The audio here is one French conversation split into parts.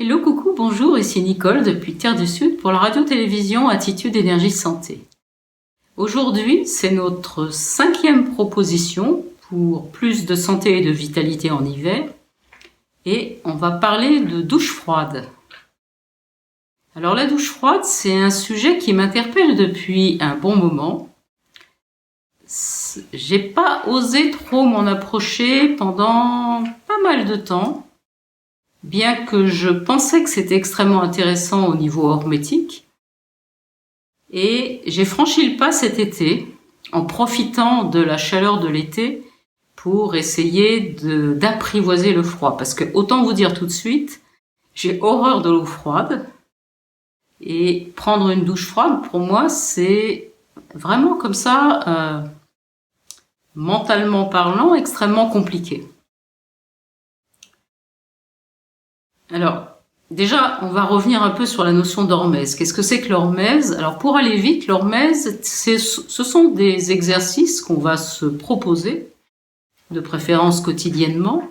Hello, coucou, bonjour, ici Nicole depuis Terre du Sud pour la radio-télévision Attitude Énergie Santé. Aujourd'hui, c'est notre 5e proposition pour plus de santé et de vitalité en hiver et on va parler de douche froide. Alors la douche froide, c'est un sujet qui m'interpelle depuis un bon moment. J'ai pas osé trop m'en approcher pendant pas mal de temps. Bien que je pensais que c'était extrêmement intéressant au niveau hormétique. Et j'ai franchi le pas cet été, en profitant de la chaleur de l'été, pour essayer d'apprivoiser le froid. Parce que, autant vous dire tout de suite, j'ai horreur de l'eau froide. Et prendre une douche froide, pour moi, c'est vraiment comme ça, mentalement parlant, extrêmement compliqué. Alors, déjà, on va revenir un peu sur la notion d'hormèse. Qu'est-ce que c'est que l'hormèse? Alors, pour aller vite, l'hormèse, ce sont des exercices qu'on va se proposer, de préférence quotidiennement,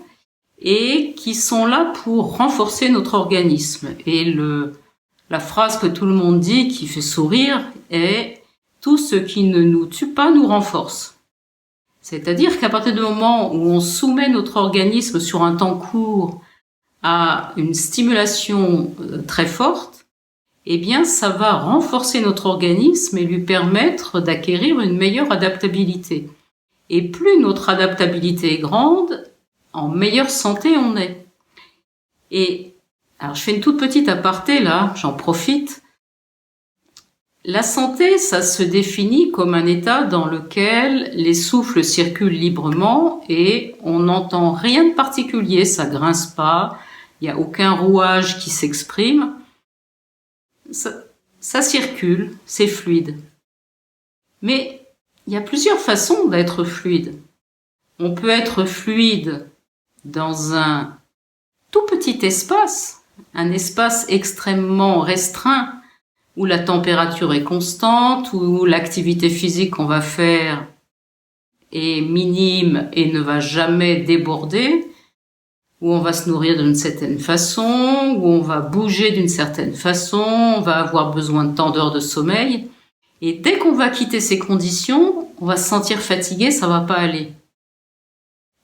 et qui sont là pour renforcer notre organisme. Et la phrase que tout le monde dit, qui fait sourire, est « tout ce qui ne nous tue pas nous renforce ». C'est-à-dire qu'à partir du moment où on soumet notre organisme sur un temps court à une stimulation très forte, eh bien, ça va renforcer notre organisme et lui permettre d'acquérir une meilleure adaptabilité. Et plus notre adaptabilité est grande, en meilleure santé on est. Et, alors je fais une toute petite aparté là, j'en profite. La santé, ça se définit comme un état dans lequel les souffles circulent librement et on n'entend rien de particulier, ça grince pas, il n'y a aucun rouage qui s'exprime. Ça circule, c'est fluide. Mais il y a plusieurs façons d'être fluide. On peut être fluide dans un tout petit espace, un espace extrêmement restreint, où la température est constante, où l'activité physique qu'on va faire est minime et ne va jamais déborder, où on va se nourrir d'une certaine façon, où on va bouger d'une certaine façon, on va avoir besoin de tant d'heures de sommeil. Et dès qu'on va quitter ces conditions, on va se sentir fatigué, ça va pas aller.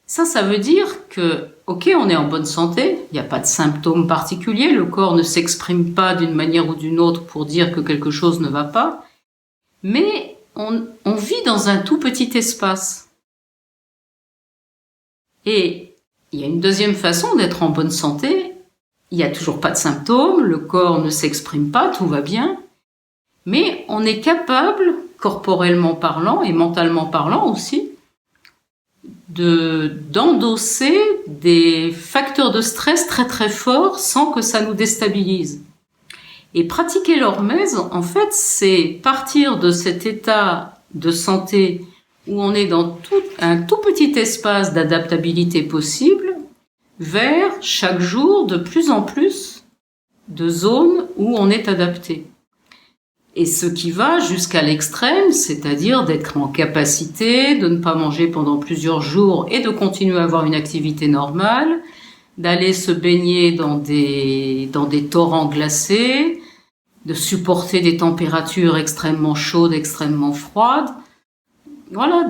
Ça veut dire que, ok, on est en bonne santé, il n'y a pas de symptômes particuliers, le corps ne s'exprime pas d'une manière ou d'une autre pour dire que quelque chose ne va pas, mais on vit dans un tout petit espace. Et il y a une deuxième façon d'être en bonne santé. Il n'y a toujours pas de symptômes, le corps ne s'exprime pas, tout va bien. Mais on est capable, corporellement parlant et mentalement parlant aussi, d'endosser des facteurs de stress très très forts sans que ça nous déstabilise. Et pratiquer l'hormèse, en fait, c'est partir de cet état de santé où on est dans un tout petit espace d'adaptabilité possible, vers chaque jour de plus en plus de zones où on est adapté. Et ce qui va jusqu'à l'extrême, c'est-à-dire d'être en capacité de ne pas manger pendant plusieurs jours et de continuer à avoir une activité normale, d'aller se baigner dans des torrents glacés, de supporter des températures extrêmement chaudes, extrêmement froides. Voilà,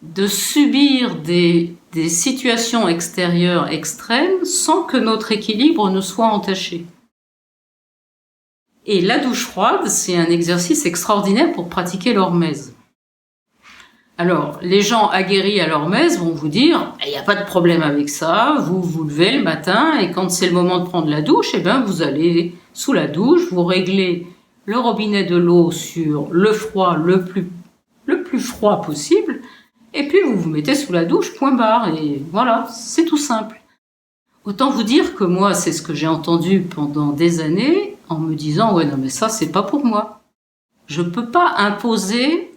de subir des situations extérieures extrêmes sans que notre équilibre ne soit entaché. Et la douche froide, c'est un exercice extraordinaire pour pratiquer l'hormèse. Alors, les gens aguerris à l'hormèse vont vous dire, il n'y a pas de problème avec ça, vous vous levez le matin et quand c'est le moment de prendre la douche, eh ben, vous allez sous la douche, vous réglez le robinet de l'eau sur le froid le plus froid possible, et puis vous vous mettez sous la douche, point barre, et voilà, c'est tout simple. Autant vous dire que moi, c'est ce que j'ai entendu pendant des années, en me disant, ouais, non, mais ça, c'est pas pour moi. Je peux pas imposer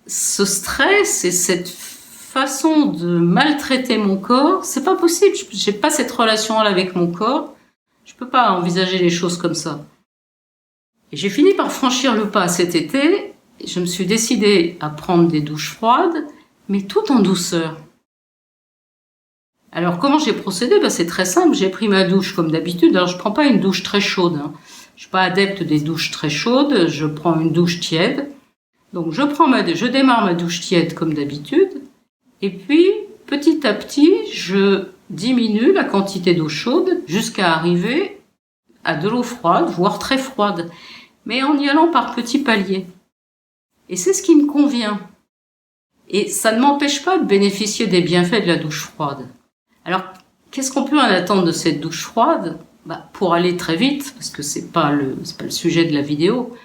ce stress et cette façon de maltraiter mon corps, c'est pas possible. J'ai pas cette relation-là avec mon corps. Je peux pas envisager les choses comme ça. Et j'ai fini par franchir le pas cet été. Je me suis décidée à prendre des douches froides, mais tout en douceur. Alors comment j'ai procédé? C'est très simple, j'ai pris ma douche comme d'habitude. Alors je prends pas une douche très chaude, hein. Je suis pas adepte des douches très chaudes, je prends une douche tiède. Donc je démarre ma douche tiède comme d'habitude, et puis petit à petit je diminue la quantité d'eau chaude jusqu'à arriver à de l'eau froide, voire très froide, mais en y allant par petits paliers. Et c'est ce qui me convient. Et ça ne m'empêche pas de bénéficier des bienfaits de la douche froide. Alors, qu'est-ce qu'on peut en attendre de cette douche froide? Pour aller très vite, parce que c'est pas le sujet de la vidéo.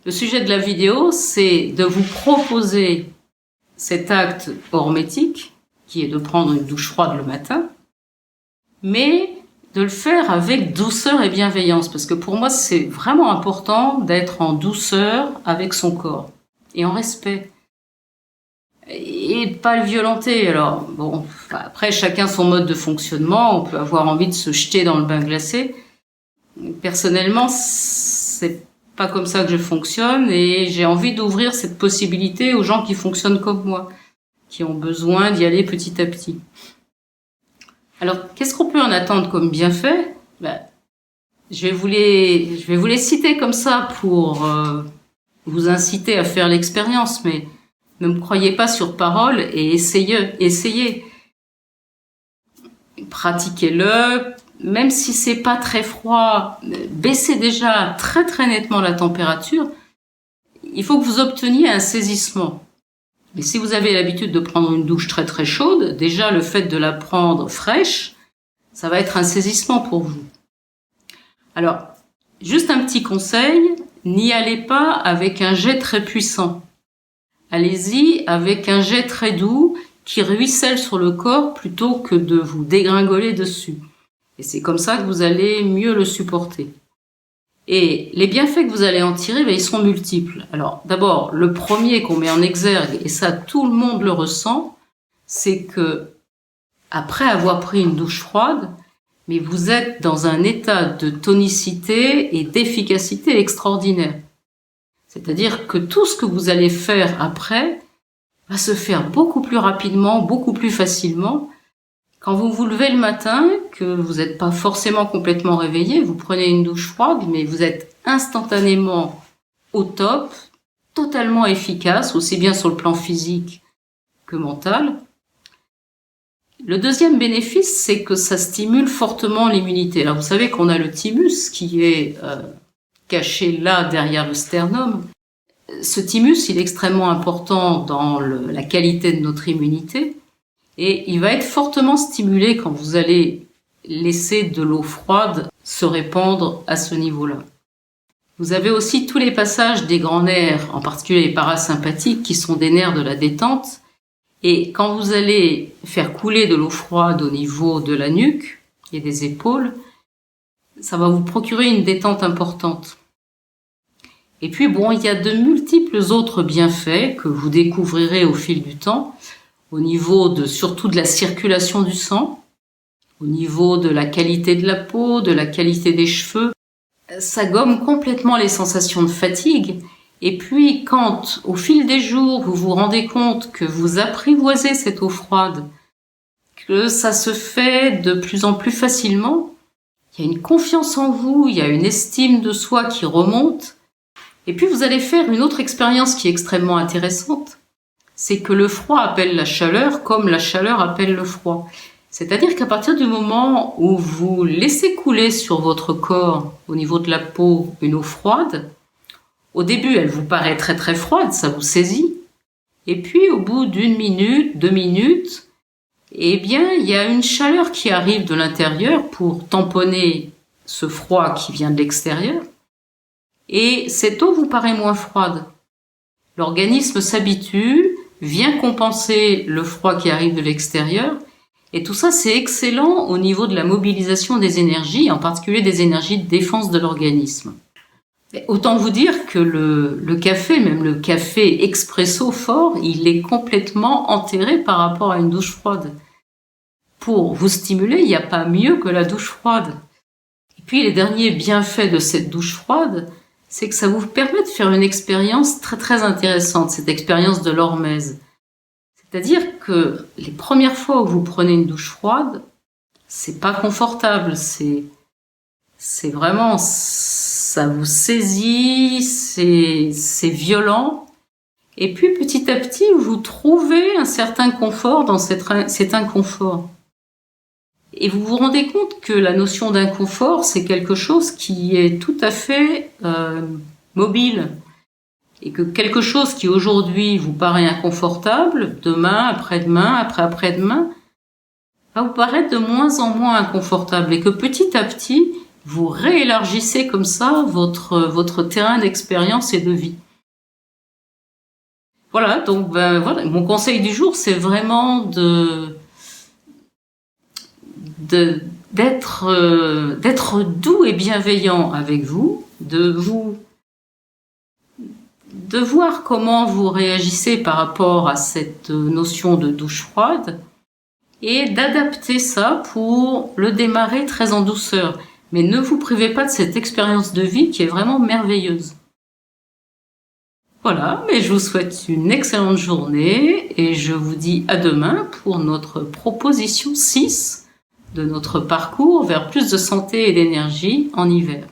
Le sujet de la vidéo, c'est de vous proposer cet acte hormétique, qui est de prendre une douche froide le matin, mais de le faire avec douceur et bienveillance, parce que pour moi, c'est vraiment important d'être en douceur avec son corps, et en respect. Et pas le violenter. Alors, bon, après, chacun son mode de fonctionnement, on peut avoir envie de se jeter dans le bain glacé. Personnellement, c'est pas comme ça que je fonctionne, et j'ai envie d'ouvrir cette possibilité aux gens qui fonctionnent comme moi, qui ont besoin d'y aller petit à petit. Alors, qu'est-ce qu'on peut en attendre comme bienfait? Je vais vous les citer comme ça pour vous inciter à faire l'expérience, mais ne me croyez pas sur parole et essayez. Pratiquez-le, même si c'est pas très froid, baissez déjà très très nettement la température. Il faut que vous obteniez un saisissement. Mais si vous avez l'habitude de prendre une douche très très chaude, déjà le fait de la prendre fraîche, ça va être un saisissement pour vous. Alors, juste un petit conseil, n'y allez pas avec un jet très puissant. Allez-y avec un jet très doux qui ruisselle sur le corps plutôt que de vous dégringoler dessus. Et c'est comme ça que vous allez mieux le supporter. Et les bienfaits que vous allez en tirer, ils sont multiples. Alors d'abord, le premier qu'on met en exergue, et ça tout le monde le ressent, c'est que après avoir pris une douche froide, mais vous êtes dans un état de tonicité et d'efficacité extraordinaire. C'est-à-dire que tout ce que vous allez faire après va se faire beaucoup plus rapidement, beaucoup plus facilement. Quand vous vous levez le matin, que vous n'êtes pas forcément complètement réveillé, vous prenez une douche froide, mais vous êtes instantanément au top, totalement efficace, aussi bien sur le plan physique que mental. Le deuxième bénéfice, c'est que ça stimule fortement l'immunité. Alors vous savez qu'on a le thymus qui est caché là derrière le sternum. Ce thymus, il est extrêmement important dans la qualité de notre immunité et il va être fortement stimulé quand vous allez laisser de l'eau froide se répandre à ce niveau-là. Vous avez aussi tous les passages des grands nerfs, en particulier les parasympathiques, qui sont des nerfs de la détente. Et quand vous allez faire couler de l'eau froide au niveau de la nuque et des épaules, ça va vous procurer une détente importante. Et puis il y a de multiples autres bienfaits que vous découvrirez au fil du temps, au niveau surtout de la circulation du sang, au niveau de la qualité de la peau, de la qualité des cheveux. Ça gomme complètement les sensations de fatigue. Et puis, quand, au fil des jours, vous vous rendez compte que vous apprivoisez cette eau froide, que ça se fait de plus en plus facilement, il y a une confiance en vous, il y a une estime de soi qui remonte. Et puis, vous allez faire une autre expérience qui est extrêmement intéressante. C'est que le froid appelle la chaleur comme la chaleur appelle le froid. C'est-à-dire qu'à partir du moment où vous laissez couler sur votre corps, au niveau de la peau, une eau froide, au début, elle vous paraît très très froide, ça vous saisit. Et puis, au bout d'1 minute, 2 minutes, il y a une chaleur qui arrive de l'intérieur pour tamponner ce froid qui vient de l'extérieur. Et cette eau vous paraît moins froide. L'organisme s'habitue, vient compenser le froid qui arrive de l'extérieur. Et tout ça, c'est excellent au niveau de la mobilisation des énergies, en particulier des énergies de défense de l'organisme. Autant vous dire que le café, même le café expresso fort, il est complètement enterré par rapport à une douche froide. Pour vous stimuler, il n'y a pas mieux que la douche froide. Et puis les derniers bienfaits de cette douche froide, c'est que ça vous permet de faire une expérience très très intéressante, cette expérience de l'hormèse. C'est-à-dire que les premières fois où vous prenez une douche froide, c'est pas confortable, c'est vraiment, ça vous saisit, c'est violent. Et puis petit à petit, vous trouvez un certain confort dans cet inconfort. Et vous vous rendez compte que la notion d'inconfort, c'est quelque chose qui est tout à fait mobile. Et que quelque chose qui aujourd'hui vous paraît inconfortable, demain, après-demain, après-après-demain, va vous paraître de moins en moins inconfortable. Et que petit à petit, vous réélargissez comme ça votre terrain d'expérience et de vie. Voilà, donc voilà, mon conseil du jour, c'est vraiment d'être doux et bienveillant avec vous, de voir comment vous réagissez par rapport à cette notion de douche froide et d'adapter ça pour le démarrer très en douceur. Mais ne vous privez pas de cette expérience de vie qui est vraiment merveilleuse. Voilà, mais je vous souhaite une excellente journée et je vous dis à demain pour notre proposition 6 de notre parcours vers plus de santé et d'énergie en hiver.